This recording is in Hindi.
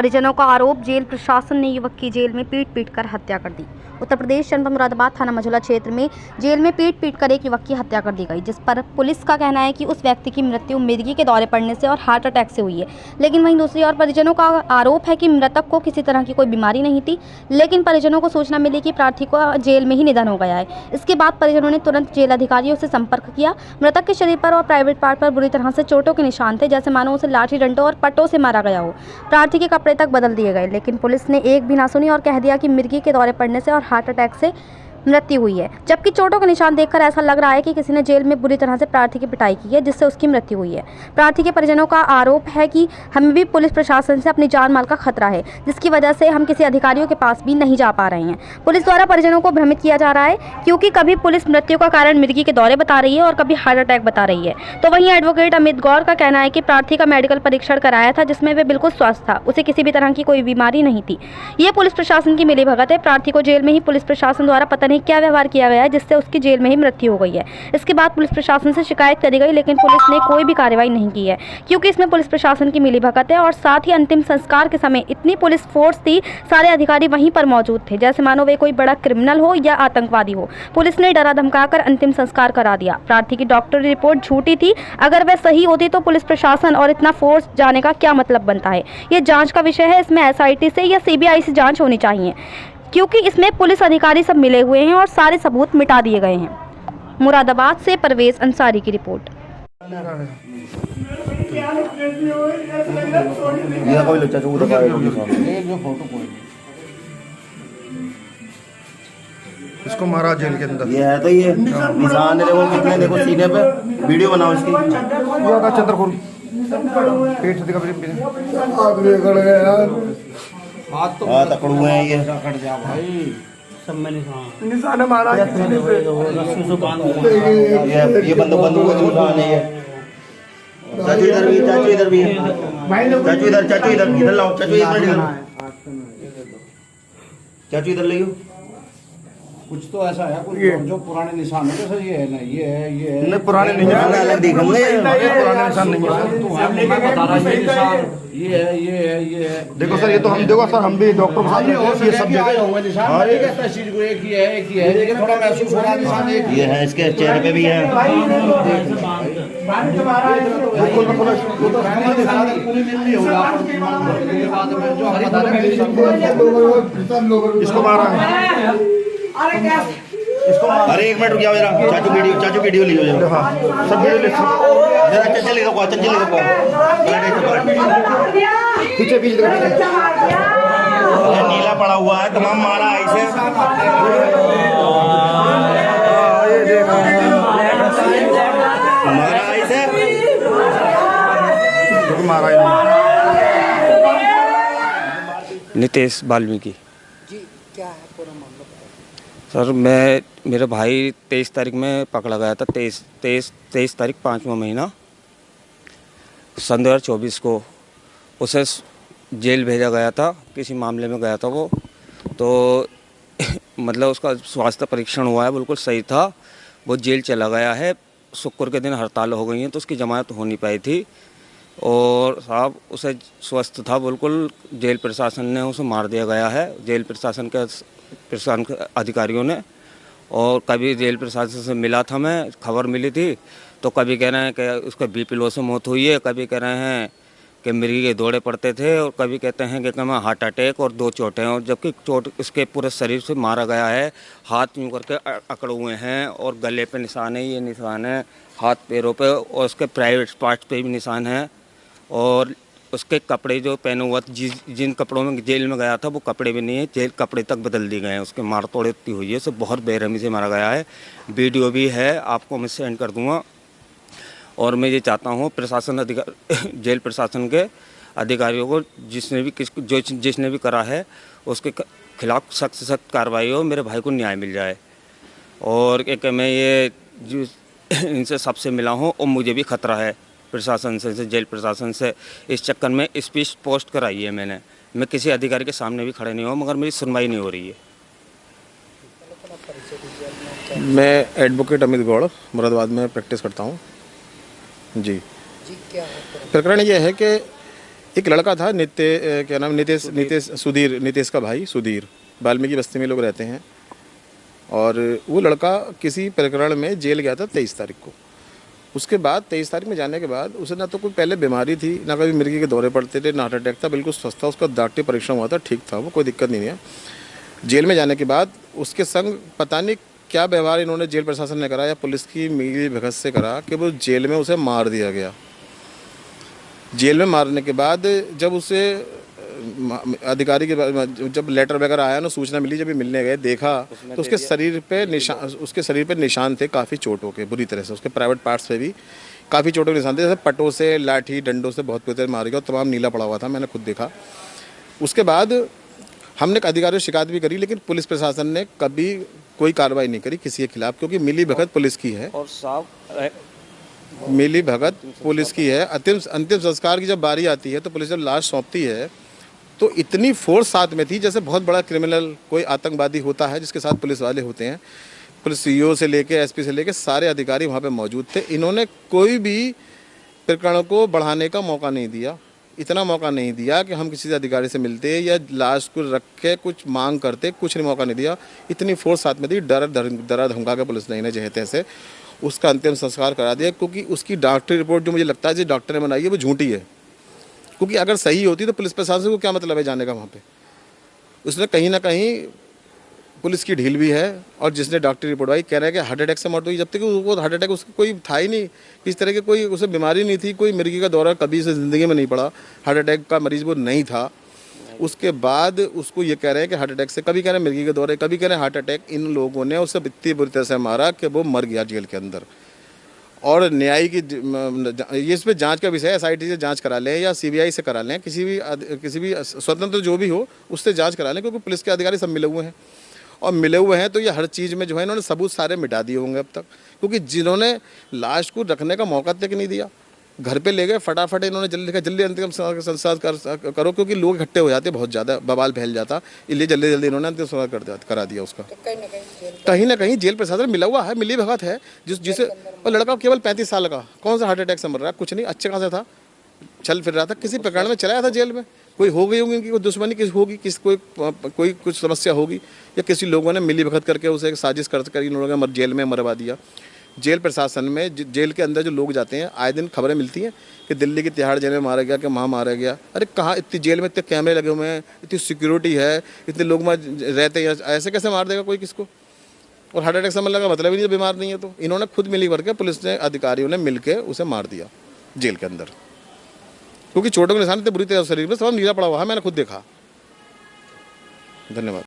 परिजनों का आरोप, जेल प्रशासन ने युवक की जेल में पीट कर हत्या कर दी। उत्तर प्रदेश जनपद मुरादाबाद थाना मझौला क्षेत्र में जेल में पीट कर एक युवक की हत्या कर दी गई, जिस पर पुलिस का कहना है कि उस व्यक्ति की मृत्यु मिर्गी के दौरे पड़ने से और हार्ट अटैक से हुई है। लेकिन वहीं दूसरी ओर परिजनों का आरोप है कि मृतक को किसी तरह की कोई बीमारी नहीं थी, लेकिन परिजनों को सूचना मिली कि प्रार्थी को जेल में ही निधन हो गया है। इसके बाद परिजनों ने तुरंत जेल अधिकारियों से संपर्क किया। मृतक के शरीर पर और प्राइवेट पार्ट पर बुरी तरह से चोटों के निशान थे, जैसे मानो उसे लाठी डंडों और पट्टों से मारा गया हो। प्रार्थी के कपड़े तक बदल दिए गए, लेकिन पुलिस ने एक भी ना सुनी और कह दिया कि मिर्गी के दौरे पड़ने से और हार्ट अटैक से मृत्यु हुई है। जबकि चोटों के निशान देखकर ऐसा लग रहा है कि किसी ने जेल में बुरी तरह से प्रार्थी की पिटाई की है, जिससे उसकी मृत्यु हुई है। प्रार्थी के परिजनों का आरोप है कि हमें भी पुलिस प्रशासन से अपनी जान माल का खतरा है, जिसकी वजह से हम किसी अधिकारियों के पास भी नहीं जा पा रहे हैं। पुलिस द्वारा परिजनों को भ्रमित किया जा रहा है, क्योंकि कभी पुलिस मृत्यु का कारण मिर्गी के दौरे बता रही है और कभी हार्ट अटैक बता रही है। तो वहीं एडवोकेट अमित गौर का कहना है कि प्रार्थी का मेडिकल परीक्षण कराया था, जिसमें वे बिल्कुल स्वस्थ था, उसे किसी भी तरह की कोई बीमारी नहीं थी। ये पुलिस प्रशासन की मिलीभगत है। प्रार्थी को जेल में ही पुलिस प्रशासन द्वारा पता नहीं क्या व्यवहार किया गया है, जिससे उसकी जेल में ही मृत्यु हो गई है। इसके बाद पुलिस प्रशासन से शिकायत करी गई, लेकिन पुलिस ने कोई भी कार्रवाई नहीं की है, क्योंकि इसमें पुलिस प्रशासन की मिलीभगत है। और साथ ही अंतिम संस्कार के समय इतनी पुलिस फोर्स थी, सारे अधिकारी वहीं पर मौजूद थे, जैसे मानो वे कोई बड़ा क्रिमिनल हो या आतंकवादी हो। पुलिस ने डरा धमकाकर अंतिम संस्कार करा दिया। प्रार्थी की डॉक्टरी रिपोर्ट झूठी थी। अगर वह सही होती तो पुलिस प्रशासन और इतना फोर्स जाने का क्या मतलब बनता है। ये जांच का विषय है, इसमें SIT से या CBI से जांच होनी चाहिए, क्योंकि इसमें पुलिस अधिकारी सब मिले हुए हैं और सारे सबूत मिटा दिए गए हैं। मुरादाबाद से परवेज अंसारी की रिपोर्ट। इसको मारा जेल के अंदर। ये है तो ये निशान देखो कितने, देखो सीने पे, वीडियो बनाओ इसकी। ये का चंद्रखोर पेट से हाथ अकड़ हुए हैं ये। सब में निशान मारा ये बंदूक का निशान है ये। चाचू इधर भी, चाचू इधर भी है। चाचू इधर, चाचू इधर लाओ, चाचू इधर, चाचू इधर ले कुछ तो ऐसा है, कुछ जो पुराने निशान है, जैसे ये है ना, ये है नहीं, पुराने निशान अलग दिखेंगे, पुराने निशान नहीं है। मैं बता रहा हूं, ये निशान ये है। देखो सर, ये तो हम देखो सर, हम भी डॉक्टर के साथ ये सब आए होंगे निशान। ठीक है, तस्वीर को एक ही है, लेकिन थोड़ा महसूस हो रहा है निशान एक ये है, इसके चेहरे पे भी है। इसको मारा है। अरे एक मिनट रुक जाओ जरा, चाचू वीडियो लीजिए जरा। हाँ, सब वीडियो ले, जरा चंचल देखो, चंचल देखो, पीछे पीछे देखो। नीला पड़ा हुआ है, तमाम मारा है इसे। मारा है इसे, मारा है। नितेश वाल्मीकि जी, क्या है पूरा मामला? सर, मेरे भाई 23 तारीख में पकड़ा गया था। 23 तारीख 5वां महीना सन 2024 को उसे जेल भेजा गया था। किसी मामले में गया था वो, तो मतलब उसका स्वास्थ्य परीक्षण हुआ है, बिल्कुल सही था। वो जेल चला गया है। शुक्र के दिन हड़ताल हो गई है, तो उसकी जमानत हो नहीं पाई थी। और साहब उसे स्वस्थ था बिल्कुल। जेल प्रशासन ने उसे मार दिया गया है, जेल प्रशासन के अधिकारियों ने। और कभी जेल प्रशासन से मिला था, मैं खबर मिली थी, तो कभी कह रहे हैं कि उसका BP लो से मौत हुई है, कभी कह रहे हैं कि मिर्गी के दौरे पड़ते थे, और कभी कहते हैं कि मैं हार्ट अटैक और 2 चोटें। और जबकि चोट इसके पूरे शरीर से मारा गया है। हाथ यूँ करके अकड़ हुए हैं और गले पे निशान है, ये निशान है हाथ पैरों पे, और उसके प्राइवेट पार्ट्स पे भी निशान है। और उसके कपड़े जो पहने हुआ जिन कपड़ों में जेल में गया था, वो कपड़े भी नहीं है, जेल कपड़े तक बदल दिए गए हैं। उसके मार तोड़ इतनी हुई है, सब बहुत बेरहमी से मारा गया है। वीडियो भी है, आपको मैं सेंड कर दूंगा। और मैं ये चाहता हूँ प्रशासन जेल प्रशासन के अधिकारियों को, जिसने भी करा है, उसके खिलाफ सख्त से सख्त कार्रवाई हो, मेरे भाई को न्याय मिल जाए। और एक मैं ये इनसे सबसे मिला हूँ, और मुझे भी खतरा है प्रशासन से, जेल प्रशासन से। इस चक्कर में स्पीच पोस्ट कराई है मैंने। मैं किसी अधिकारी के सामने भी खड़े नहीं हुआ, मगर मेरी सुनवाई नहीं हो रही है। मैं एडवोकेट अमित गौड़ मुरादाबाद में प्रैक्टिस करता हूँ। जी, क्या प्रकरण ये है कि एक लड़का था क्या नाम, नितेश का भाई सुधीर, वाल्मीकि बस्ती में लोग रहते हैं। और वो लड़का किसी प्रकरण में जेल गया था 23 तारीख को। उसके बाद 23 तारीख में जाने के बाद उसे ना तो कोई पहले बीमारी थी, ना कभी मिर्गी के दौरे पड़ते थे, ना हार्ट अटैक था, बिल्कुल स्वस्थ था। उसका डॉक्टरी परीक्षण हुआ था, ठीक था, वो कोई दिक्कत नहीं है। जेल में जाने के बाद उसके संग पता नहीं क्या व्यवहार इन्होंने जेल प्रशासन ने करा या पुलिस की मिली भगत से करा कि वो जेल में उसे मार दिया गया। जेल में मारने के बाद जब उसे अधिकारी के जब लेटर वगैरह आया ना, सूचना मिली, जब ये मिलने गए देखा तो उसके शरीर पे निशान थे काफ़ी चोटों के, बुरी तरह से। उसके प्राइवेट पार्ट्स पे भी काफ़ी चोटों के निशान थे, जैसे पटों से, लाठी डंडों से बहुत बुरी तरह मार गया और तमाम नीला पड़ा हुआ था, मैंने खुद देखा। उसके बाद हमने अधिकारियों से शिकायत भी करी, लेकिन पुलिस प्रशासन ने कभी कोई कार्रवाई नहीं करी किसी के खिलाफ, क्योंकि मिली भगत पुलिस की है और साफ मिली भगत पुलिस की है। अंतिम संस्कार की जब बारी आती है तो पुलिस जब लाश सौंपती है तो इतनी फोर्स साथ में थी जैसे बहुत बड़ा क्रिमिनल कोई आतंकवादी होता है जिसके साथ पुलिस वाले होते हैं। पुलिस सीईओ से लेके एसपी से लेके सारे अधिकारी वहाँ पे मौजूद थे। इन्होंने कोई भी प्रकरण को बढ़ाने का मौका नहीं दिया, इतना मौका नहीं दिया कि हम किसी अधिकारी से मिलते या लाश को रख के कुछ मांग करते, कुछ नहीं, मौका नहीं दिया। इतनी फोर्स साथ में थी, डरा धमका के पुलिस ने इन्हें जहे तैसे उसका अंतिम संस्कार करा दिया, क्योंकि उसकी डॉक्टरी रिपोर्ट जो मुझे लगता है जो डॉक्टर ने बनाई है वो झूठी है। क्योंकि अगर सही होती तो पुलिस प्रशासन को क्या मतलब है जाने का वहाँ पे। उसने कहीं ना कहीं पुलिस की ढील भी है। और जिसने डॉक्टरी रिपोर्ट आई कह रहा है कि हार्ट अटैक से मौत हुई, जब तक वो हार्ट अटैक उसको कोई था ही नहीं, किस तरह के कोई उसे बीमारी नहीं थी, कोई मिर्गी का दौरा कभी से ज़िंदगी में नहीं पड़ा, हार्ट अटैक का मरीज वो नहीं था। उसके बाद उसको ये कह रहे हैं कि हार्ट अटैक से, कभी कह रहे हैं मिर्गी के दौरे, कभी कह रहे हैं हार्ट अटैक। इन लोगों ने उसे इतनी बुरी तरह से मारा कि वो मर गया जेल के अंदर। और न्याय की ये इस पर जांच का विषय है, एसआईटी से जांच करा लें या सीबीआई से करा लें, किसी भी स्वतंत्र जो भी हो उससे जांच करा लें, क्योंकि पुलिस के अधिकारी सब मिले हुए हैं। और मिले हुए हैं तो ये हर चीज़ में जो है इन्होंने सबूत सारे मिटा दिए होंगे अब तक, क्योंकि जिन्होंने लाश को रखने का मौका तक नहीं दिया, घर पे ले गए फटाफट। इन्होंने जल्दी अंतिम संस्कार करो, क्योंकि लोग इकट्ठे हो जाते, बहुत ज़्यादा बवाल फैल जाता, इसलिए जल्दी इन्होंने अंतिम संस्कार करा दिया उसका। कहीं ना कहीं जेल प्रशासन मिला हुआ है, मिली भगत है जिसे। और लड़का केवल 35 साल का, कौन सा हार्ट अटैक से मर रहा है, कुछ नहीं, अच्छे खासा था, चल फिर रहा था, किसी प्रकरण में चलाया था जेल में, कोई हो गई होगी, कोई दुश्मनी किसी होगी, कोई कुछ समस्या होगी, या किसी लोगों ने मिली भगत करके उसे एक साजिश कर इन लोगों ने जेल में मरवा दिया। जेल प्रशासन में जेल के अंदर जो लोग जाते हैं, आए दिन खबरें मिलती हैं कि दिल्ली की तिहाड़ जेल में मारा गया, कि वहाँ मारा गया। अरे कहाँ, इतनी जेल में इतने कैमरे लगे हुए हैं, इतनी सिक्योरिटी है, इतने लोग वहाँ रहते हैं, ऐसे कैसे मार देगा कोई किसको। और हार्ट अटैक से मरने का मतलब ही नहीं, बीमार नहीं है तो। इन्होंने खुद मिली भर के, पुलिस ने, अधिकारियों ने मिल के उसे मार दिया जेल के अंदर, क्योंकि चोटों के निशान इतने बुरी तरह शरीर में सब नीला पड़ा हुआ है, मैंने खुद देखा। धन्यवाद।